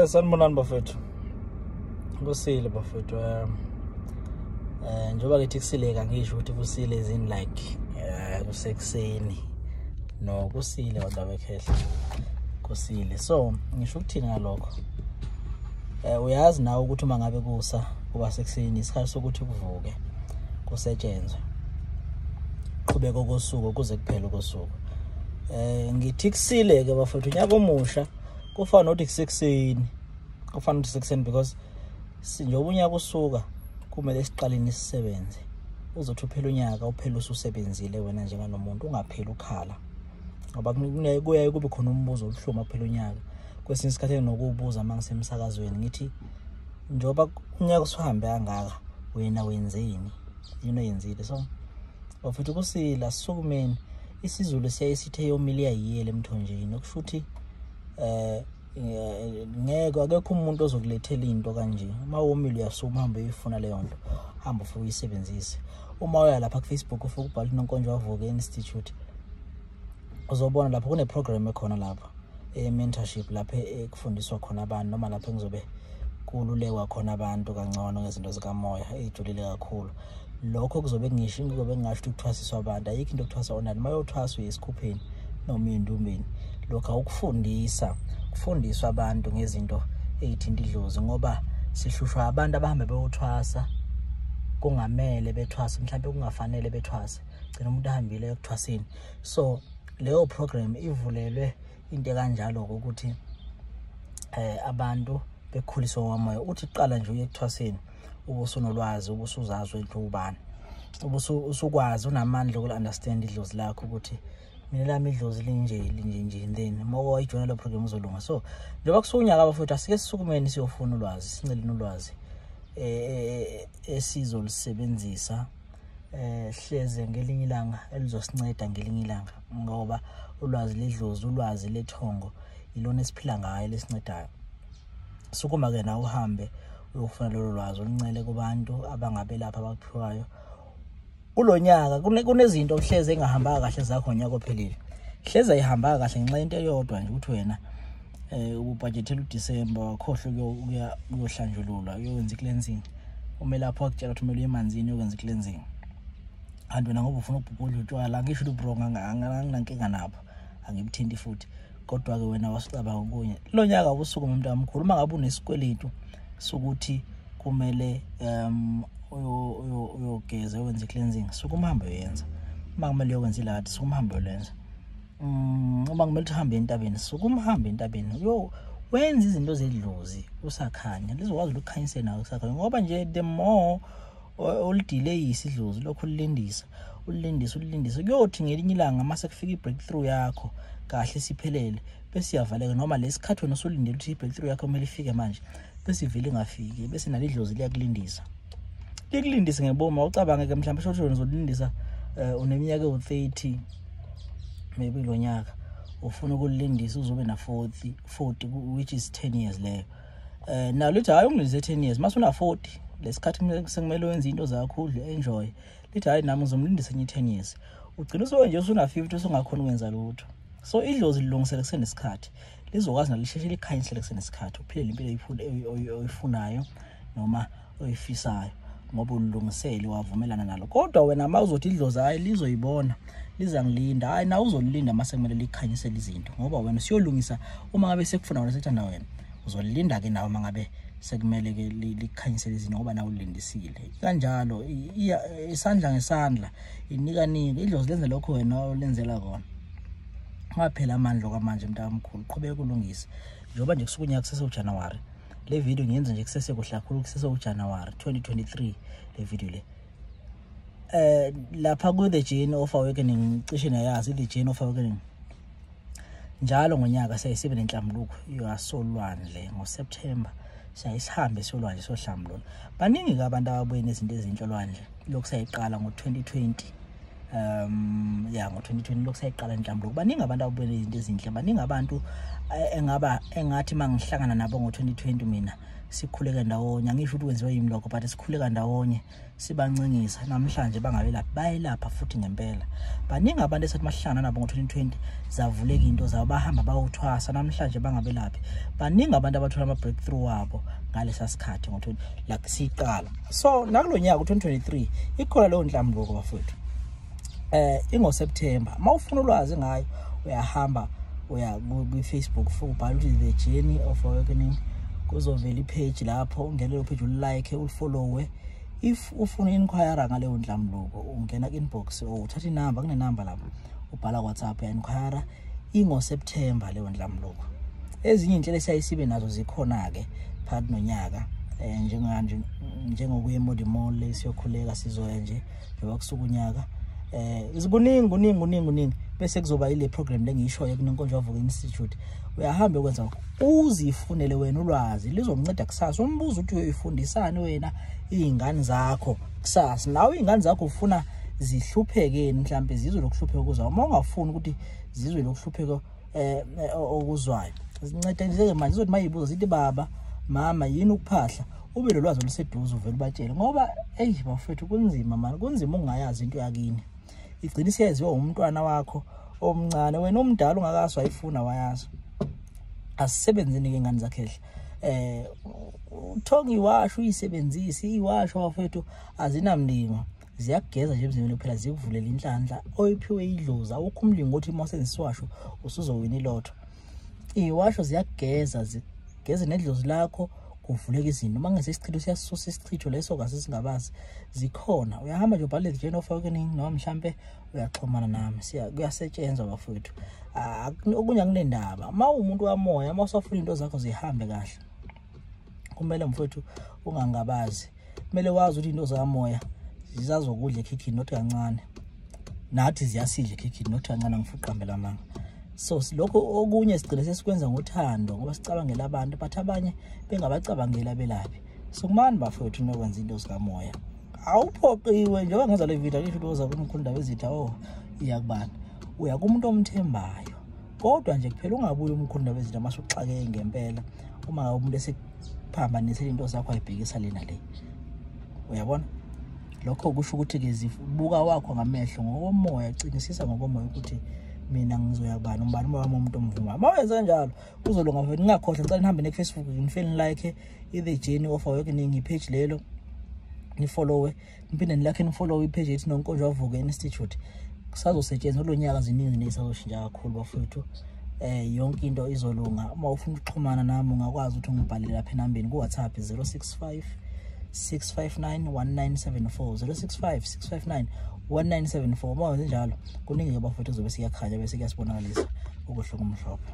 Sanibonani bafethu. Kusile bafethu. Njoba ngithi kusileka ngisho ukuthi kusile izini like kusekuseni. No kusile bantu abekhehla. Kusile. So, ngisho ukuthini ngalokho? Uyazi nawe ukuthi uma ngabe kusa kuba sekuseni isikhathi sokuthi kuvuke kusetshenzwe. Qhubeka kosuku kuze kuphele kosuku. Ngithi kusile ke bafethu unyaka omusha kufana nokuthi kusekuseni. Kufana ukuthi sekuseni because njengoba unyaka usuka kumele siqaleni isisebenze. Uzothi uphela unyaka uphela ususebenzile wena njenganomuntu ungapheli ukhala. Ngoba kuyaye kube khona umbuzo obuhlungu aphela unyaka. Kwesinye isikhathi enokubuza mangisemsakazweni ngithi njoba unyaka usuhambe kangaka wena wenzeni? Yini oyenzile? So bafethu kusila sisukumeni isizulu siyayisithe yomile yayiyele emthonjeni okushuthi ngeke akekho umuntu ozokulethela into kanje. Uma womile uyasuma uhambe uyifuna leyo nto, hamba ufike uyisebenzise. Uma uya lapha ku Facebook ufike ubhala uNonkonjo wavuke Institute, uzobona lapho kune program ekhona lapha mentorship lapha ekufundiswa khona abantu, noma lapho ngizobe kululekwa khona abantu kangcono ngezinto zikamoya ejulile kakhulu. Lokho kuzobe ngisho ngizobe ngasho ukuthwasiswa abantu, ayikho into okuthwasa onani mayothwaswa esikhupheni noma indumbeni. Lokho awukufundiswa abantu ngezinto ezithinta idlozi, ngoba sihlushwa abantu abahamba beyothwasa kungamele bethwase, mhlawumbe kungafanele bethwase, gcina umuntu ahambile ekuthwaseni. So leyo program ivulelwe into kanjalo ukuthi abantu bekhuliswa ngomoya. Uthi qala nje uyekuthwaseni ubusonolwazi ubusuzazi wedlubani, ubusukwazi unamandla oku-understand idlozi lakho ukuthi mina lami idlozi linje then mowa wayijoyina lo program uzolunga. So njengoba kusunyaka bafethu asike sisukumeni siyofuna ulwazi, sinceleni ulwazi esizolisebenzisa hleze ngelinye ilanga elizosinceda ngelinye ilanga, ngoba ulwazi ledlozi ulwazi lethongo ilona esiphila ngayo lesincedayo. Sukuma ke na uhambe uyofuna lolo lwazi oluncele kubantu abangabe lapha abaphiwayo kulonyaka. Kunezinto hleze engahamba kahle zakho ngonyaka ophelile, hleze ayihamba kahle ngenxa into eyodwa nje ukuthi wena ubudgetela uDisemba wakhohle ukuyohlanjululwa uyowenza i-cleansing. Umelapho akutshela ukuthi kumele emanzini ukwenza i-cleansing, kanti wena ngoba ufuna ukubhubhudla utshwala. Ngisho ukuthi bro nginankinga nabo angibuthinti futhi, kodwa ke wena wasicabanga okunye. Lo nyaka ubusuku umuntu omkhulu uma ngabe unesikweletu sokuthi kumele uyogeza wenza i-cleansing, sukumhambe uyenza. Uma kumele uyokwenza iladi sukumhambe ulenza. Uma kumele uhambe entabeni sukumhambe entabeni wenza izinto zedlozi usakhanya, lizokwazi ukukhanyisa nawe usakhanya. Ngoba nje the more ulidelay isidlozi lokho ulilindisa kuyothi ngelinye ilanga mase kufika i-breakthrough yakho kahle siphelele bese iyavaleka, noma lesikhathi wena usulindele ukuthi i-breakthrough yakho kumele ifike manje bese ivele ingafiki, bese nalidlozi liyakulindisa ngeboma. Ucabange ke mhlawumbe shothi wena uzolindisa uneminyaka ewu-30 maybe lo nyaka ufuna ukulindisa uzobe na 40 which is 10 years leyo. Now lithi hayi ungilise 10 years mase una 40 lesikhathi sekumele wenza into zakho udle enjoy. Lithi hayi nami ngizomlindisa enye 10 years, ugcina nje usuna 50 usungakhona ukwenza lutho. So idlozi lilungisele kusenesikhathi, lizokwazi nalisheshe likhanyisele kusenesikhathi uphile impilo oyifunayo noma oyifisayo, ngoba ulungisele wavumelana nalo. Kodwa wena mawuzothi idlozi hayi lizoyibona lizangilinda, hayi na uzolilinda mase kumele likhanyisele izinto, ngoba wena siyolungisa. Uma ngabe sekufuna wena sethanda wena uzolilinda ke nawe uma ngabe sekumele ke likhanyisele izinto, ngoba nawe ulindisile. Kanjalo isandla ngesandla inika idlozi lenze lokho wena olenzela kona. Ngaphela amandla kwamanje mntamkhulu, qhubeka kulungisa njengoba nje kusuka unyaka kusese-January. Le video ngiyenza nje kusese kuhle kakhulu kusese-January 2023 le video le. Lapha ku The Journey of Awakening, cishe nayazi The Journey of Awakening njalo ngonyaka sayisibe nenhlambuluko yasolwandle ngoSeptember, sayisihambe solwandle sohlambululo. Baningi ke abantu ababuye nezinto ezinhle olwandle lokhu sayiqala ngo-2020 ya ngo2020 lokusayiqala inhlambulo baningi abantu ababele izinto ezinhle baningi abantu engathi mangihlangana nabo ngo2020 mina sikhuleka ndawonye ngisho ukuthi kwenziwa yimloko but sikhuleka ndawonye sibancingisa namhlanje bangabe lapha bayelapha futhi ngempela baningi abantu esathi mahlangana nabo ngo2020 zavuleka into zabo bahamba bawuthwasa namhlanje bangabe lapha baningi abantu abathola ama breakthrough wabo ngalesa sikhathi ngo20 like siqala so nakulonyaka u2023 ikhona leyo nhlambulo bafowethu ingoSeptember mawufuna ulwazi ngayo uyahamba uya ku Facebook ubhala ukuthi the journey of awakening kuzovela ipage lapho ungene lo page ulike ufollowe if ufuna inquiry ngaleyo nhlambulo ungena ku inbox uthatha inamba kunenamba lapho ubhala WhatsApp ya inquiry ingoSeptember leyo nhlambulo ezinye indlela esayisibe nazo zikhona ke phakathi nonyaka njengokuye emodimole lesiyokhuleka sizoya nje njengoba kusuka unyaka kuningi bese kuzoba ile program lengishoyo kunenkonjwavuka institute uyahamba ukwenza uzifunele wena ulwazi lizokunceda kusasa umbuzo uthi uyoyifundisana wena izingane zakho kusasa nawe izingane zakho ufuna zihlupheke mhlambe zizwe lokuhlupheka kuzayo uma ungafuni ukuthi zizwe lokuhlupheka okuzwayo zincede nje manje zizothi mayibuza zithi baba mama yini ukuphahla ube lolwazi oluseduze uvela ubatshele ngoba bafethu kunzima manje kunzima ungayazi into yakini igcina isiyaziwa umntwana wakho omncane wena omdala ungakaswa ayifuna wayazi asisebenzeni ke ngane zakhe uthonga iwasho uyisebenzisi iwasho bafethu azinamlimo ziyageza nje emzimini kuphela zikuvulela inhlanhla oyiphiwe idlozi awukho umlingo othi mawusenziswasho usuzowina ilotho iwasho ziyageza zigeze nedlozi lakho kuvuleka izinto mangesesichitho siyasusa isichitho leso kasesingabazi zikhona uyahamba nje ubhale journey of awakening noma mhlambe uyaxhumana nami kuyasetshenzwa bafowethu okunye akunendaba umuntu wamoya mawusafuna into zakho zihambe kahle kumele mfowethu ungangabazi kumele wazi ukuthi into zamoya zizazokudla ekhikini not kancane nathi ziyasidla ekhikini not kancane ngifuqambela manga so lokho okunye sigcina sesikwenza ngothando ngoba sicabangela abantu but abanye bengabacabangela belaphi so kumani bafowethu nokwenza into zikamoya awuphoqiwe njengoba ngenza le video ngisho ukuthi uza kumkhunda bezitha iyakubana uya kumuntu omthembayo kodwa nje kuphela ungabuyi umkhunda bezitha masuxakeke ngempela uma umuntu esekuphambanisa into zakho ayibhekisa lena le uyabona lokho kusho ukuthi ke zibuka wakho ngamehlo ngokomoya qinisisa ngokomoya ukuthi mina ngizoyabana umbani wami umuntu omvuma mawenza kanjalo uzolunga mfethu ngakhohle ngicela nihambe ne Facebook ngifeni like the journey of awakening ipage lelo nifollowe niphinde nilike nifollow ipage ethi nonkonjwavuka institute kusazosetshenzwa kulonyaka ziningi nezizoshintsha kakhulu bafethu yonke into izolunga uma ufuna ukuxhumana nami ungakwazi ukuthi ungibhalele lapha enambeni ku WhatsApp 065 659 1974 065 659 1974 uma wenza njalo kuningi ke bafethu uzobe siyakhanya bese kuyasibonakalisa ukuhloka umhlophe.